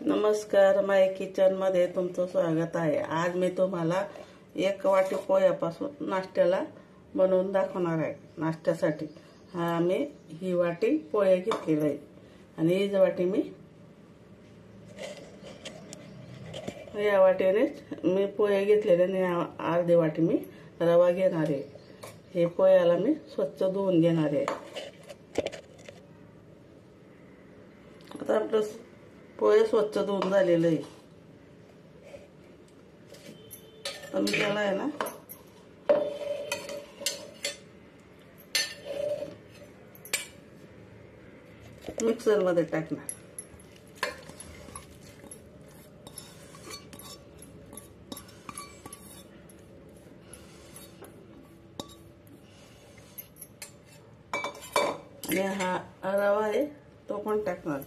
नमस्कार, माय किचन मध्ये तुमचं स्वागत आहे। आज मी तुम्हाला एक वाटी पोह्यापासून नाश्त्याला बनवून दाखवणार आहे। नाश्त्यासाठी मी ही वाटी पोहे घेतलेली आहे आणि ही वाटी मी या वाटीने मी पोहे घेतलेले आणि अर्धी वाटी मी रवा घेणार आहे। हे पोह्याला मी स्वच्छ धुवून घेणार आहे। आता आपलं पोहे स्वच्छ धुवून झालेलं आहे। तर मी त्याला आहे ना मिक्सर मध्ये टाकणार। आणि हा रवा आहे तो पण टाकणार।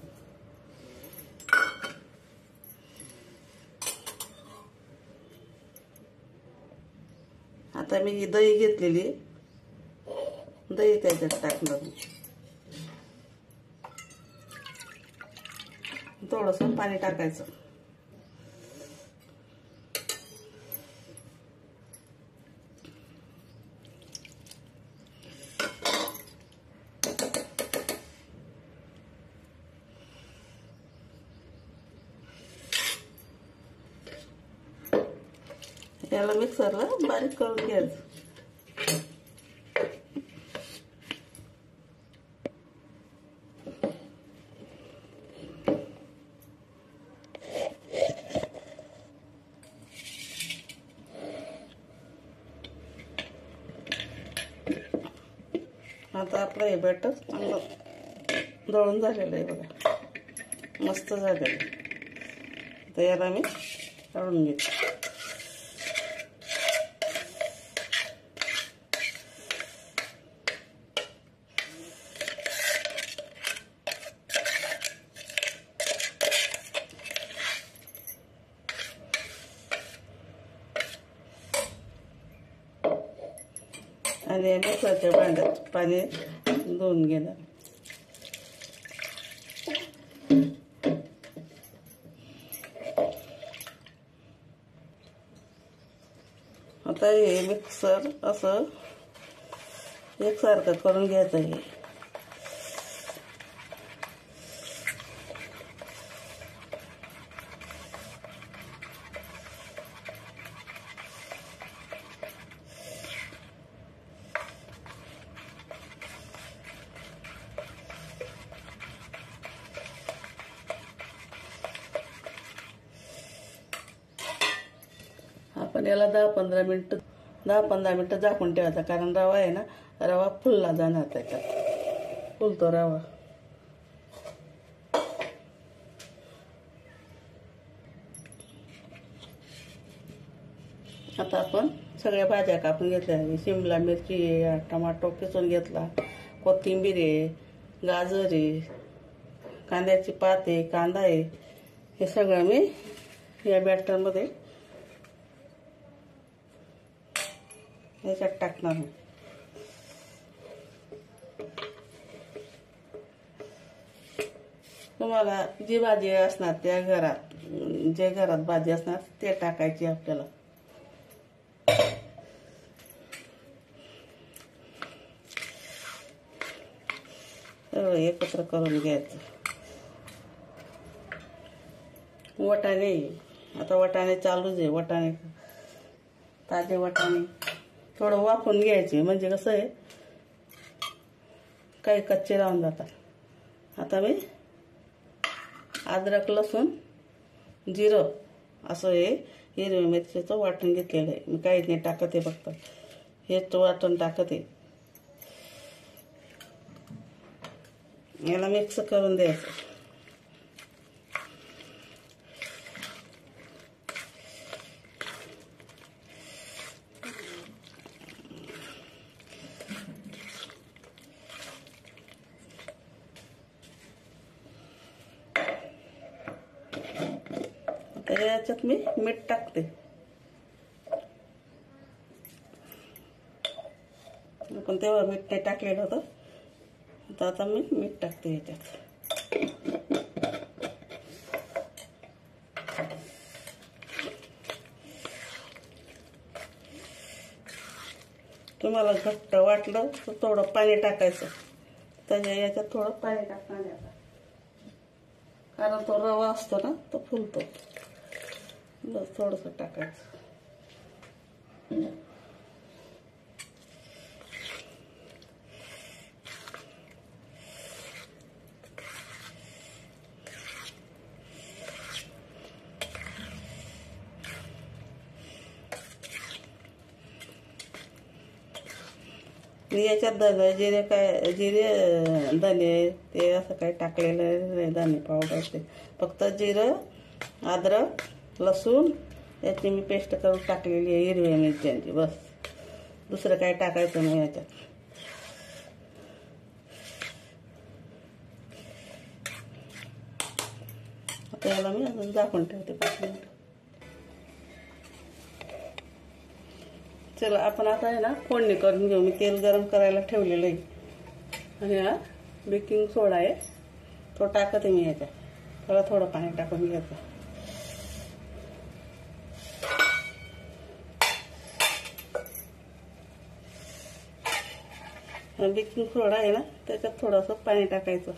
आता मी ही दही घेतलेली, दही त्याच्यात टाकणार। थोडंसं पाणी टाकायचं। याला मिक्सरला बारीक करून घ्यायचं। आता आपलं हे बॅटर चांगलं दळून झालेलं आहे बघा, मस्त झालेलं आहे। तर याला मी तळून घेते। आणि मिक्सरच्या भांड्यात पाणी धुवून घेणार। आता हे मिक्सर असं एकसारखं करून घ्यायचं आहे। आपण याला 10-15 मिनिटं झाकून ठेवायचा, कारण रवा आहे ना, रवा फुलला जाणार, त्याच्यात फुलतो रवा। आता आपण सगळ्या भाज्या कापून घेतल्या आहे। शिमला मिरची आहे, टमाटो किसून घेतला, कोथिंबीर आहे, गाजर आहे, कांद्याची पात आहे, कांदा आहे। हे सगळं मी या बॅटरमध्ये याच्यात टाकणार आहे। तुम्हाला जी भाजी असणार त्या घरात, जे घरात भाजी असणार ते टाकायची आपल्याला। एकत्र करून घ्यायचं। वाटाणे, आता वाटाणे चालूच आहे। वाटाणे, ताजे वाटाणे थोडं वाफून घ्यायचे, म्हणजे कसं आहे काही कच्चे राहून जातात। आता मी अद्रक, लसूण, जिरं असं हे हिरव्या मिरचीचं वाटण घेतलेलं आहे। मी काहीच नाही टाकत आहे, फक्त हेच वाटण टाकत आहे। याला मिक्स करून द्यायचं। तर याच्यात मी मीठ टाकते। आपण तेव्हा मीठ नाही टाकलेलं होतं, आता मी मीठ टाकते याच्यात। तुम्हाला घट्ट वाटलं तर थोडं पाणी टाकायचं. त्याच्या याच्यात थोडं पाणी टाकणार आता, कारण तो रवा असतो ना तो फुलतो. बस थोडंसं टाकायचं. याच्यात जिरे धने ते असं काही टाकलेलं नाही, धने पावडर ते फक्त जिरं, अद्रक, लसूण याची मी पेस्ट करून टाकलेली आहे, हिरव्या मिरच्यांची. बस दुसरं काही टाकायचं नाही याच्यात. आता याला मी अजून झाकून ठेवते 5 मिनिट. चला आपण आता आहे ना फोडणी करून घेऊ. मी तेल गरम करायला ठेवलेलं आहे आणि हा बेकिंग सोडा आहे तो टाकते मी याच्यात. थोडं पाणी टाकून घ्यायचं. बेकिंग सोडा आहे ना त्याच्यात थोडंसं पाणी टाकायचं.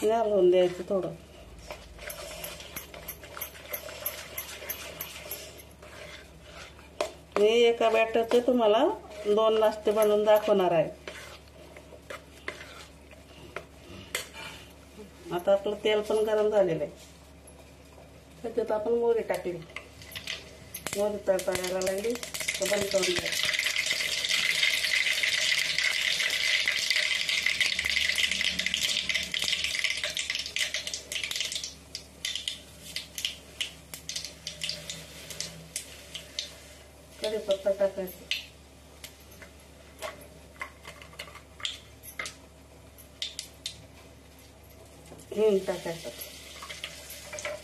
घालून द्यायचं थोडं. मी एका बॅटरचे तुम्हाला 2 नाश्ते बनवून दाखवणार आहे. आता आपलं तेल पण गरम झालेलं आहे. त्याच्यात आपण मोहरी टाकली. मोहरी तळतळायला लागली तर बंद करून द्यायचं. कढीपत्ता टाकायचा. हिंग टाकायचं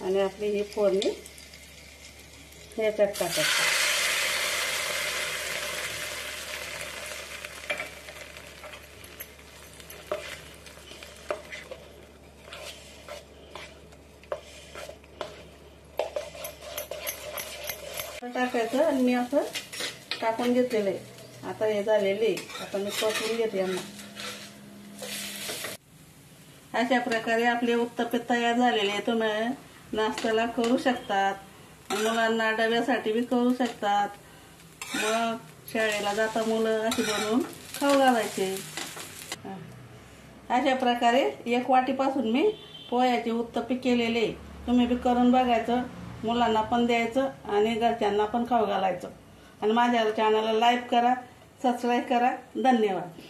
आणि आपली ही फोडणी ह्याच्यात टाकायचं. टाकायचं आणि मी असं टाकून घेतलेलं आहे. आता हे झालेले आता मी परतून घेते यांना. अशा प्रकारे आपले उत्तप्पे तयार झालेले. तुम्ही नाश्त्याला करू शकतात, मुलांना डब्यासाठी बी करू शकतात. मग शाळेला जाता मुलं अशी बनवून खाऊ घालायचे. अशा प्रकारे 1 वाटीपासून मी पोह्याचे उत्तप्पे केलेले. तुम्ही बी करून बघायचं, मुलांना पण द्यायचं आणि घरच्यांना पण खाऊ घालायचं. आणि माझ्या चॅनलला लाईक करा, सबस्क्राईब करा. धन्यवाद.